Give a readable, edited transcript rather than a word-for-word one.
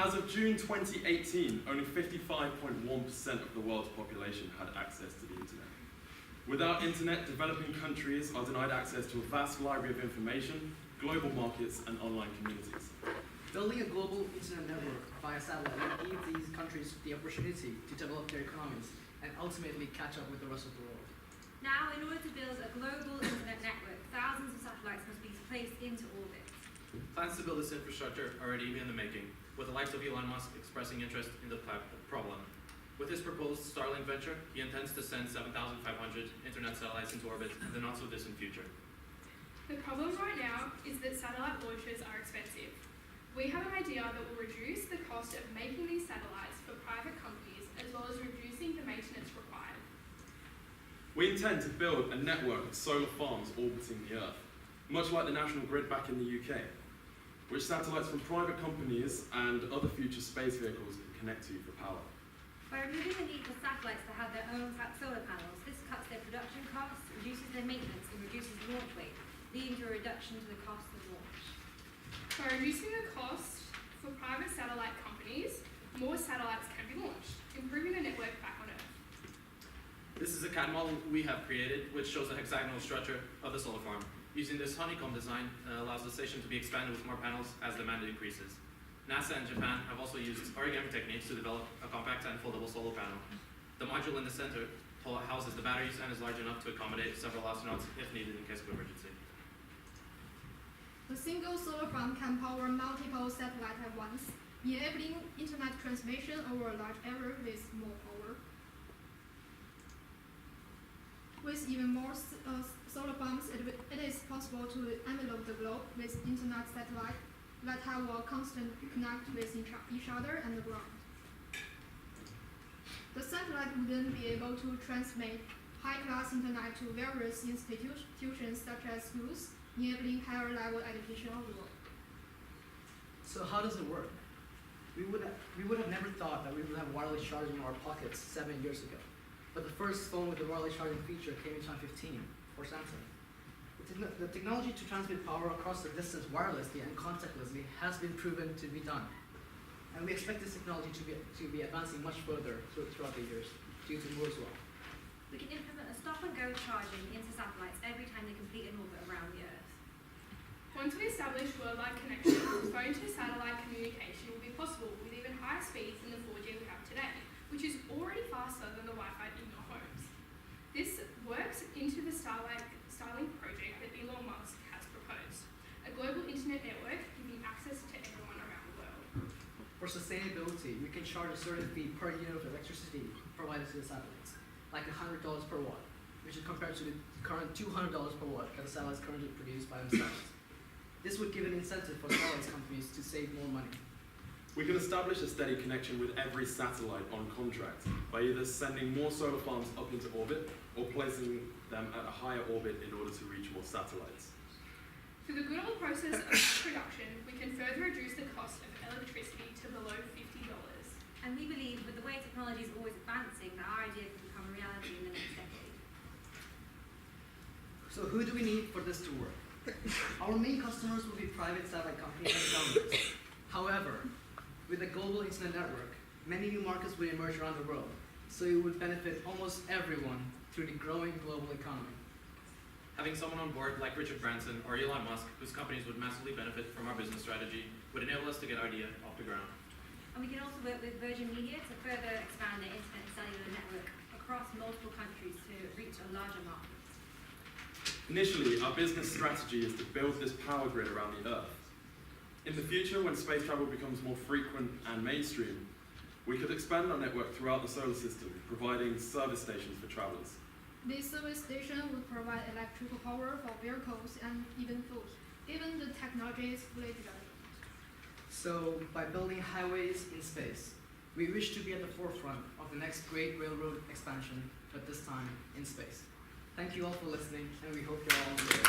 As of June 2018, only 55.1% of the world's population had access to the internet. Without internet, developing countries are denied access to a vast library of information, global markets, and online communities. Building a global internet network via satellite will give these countries the opportunity to develop their economies and ultimately catch up with the rest of the world. Now, in order to build a global internet network, thousands of satellites must be placed into orbit. Plans to build this infrastructure are already in the making, with the likes of Elon Musk expressing interest in the problem. With his proposed Starlink venture, he intends to send 7,500 internet satellites into orbit in the not-so-distant future. The problem right now is that satellite launches are expensive. We have an idea that will reduce the cost of making these satellites for private companies, as well as reducing the maintenance required. We intend to build a network of solar farms orbiting the Earth, much like the national grid back in the UK, which satellites from private companies and other future space vehicles can connect to for power. By removing the need for satellites to have their own solar panels, this cuts their production costs, reduces their maintenance, and reduces launch weight, leading to a reduction to the cost of launch. By reducing the cost for private satellite companies, more satellites can be launched, improving the network back on Earth. This is a CAD model we have created, which shows the hexagonal structure of the solar farm. Using this honeycomb design allows the station to be expanded with more panels as demand increases. NASA and Japan have also used origami techniques to develop a compact and foldable solar panel. The module in the center houses the batteries and is large enough to accommodate several astronauts if needed in case of emergency. A single solar farm can power multiple satellites at once, enabling internet transmission over a large area with more power. With even more solar farms, it is possible to envelop the globe with internet satellites that have a constant connect with each other and the ground. The satellite would then be able to transmit high-class internet to various institutions such as schools, enabling higher-level education of the world. So how does it work? We would have never thought that we would have wireless charging in our pockets 7 years ago. But the first phone with the wireless charging feature came in 2015 for Samsung. The technology to transmit power across the distance wirelessly and contactlessly has been proven to be done. And we expect this technology to be advancing much further throughout the years due to Moore's law. We can implement a stop-and-go charging into satellites every time they complete an orbit around the Earth. Once we establish worldwide connection, phone-to-satellite communication will be possible with even higher speeds than the 4G we have today, which is already faster than the Wi-Fi in your homes. This works into the Starlink project that Elon Musk has proposed, a global internet network giving access to everyone around the world. For sustainability, we can charge a certain fee per unit of electricity provided to the satellites, like $100 per watt, which is compared to the current $200 per watt that the satellites currently produce by themselves. This would give an incentive for satellite companies to save more money. We can establish a steady connection with every satellite on contract by either sending more solar farms up into orbit or placing them at a higher orbit in order to reach more satellites. Through the good old process of production, we can further reduce the cost of electricity to below $50. And we believe with the way technology is always advancing, that our idea can become a reality in the next decade. So who do we need for this to work? Our main customers will be private satellite companies and governments. However, with a global internet network, many new markets will emerge around the world, so it would benefit almost everyone through the growing global economy. Having someone on board like Richard Branson or Elon Musk, whose companies would massively benefit from our business strategy, would enable us to get our idea off the ground. And we can also work with Virgin Media to further expand their internet cellular network across multiple countries to reach a larger market. Initially, our business strategy is to build this power grid around the Earth. In the future, when space travel becomes more frequent and mainstream, we could expand our network throughout the solar system, providing service stations for travelers. This service station would provide electrical power for vehicles and even food, given the technology is fully developed. So, by building highways in space, we wish to be at the forefront of the next great railroad expansion, but this time in space. Thank you all for listening, and we hope you're all enjoying it.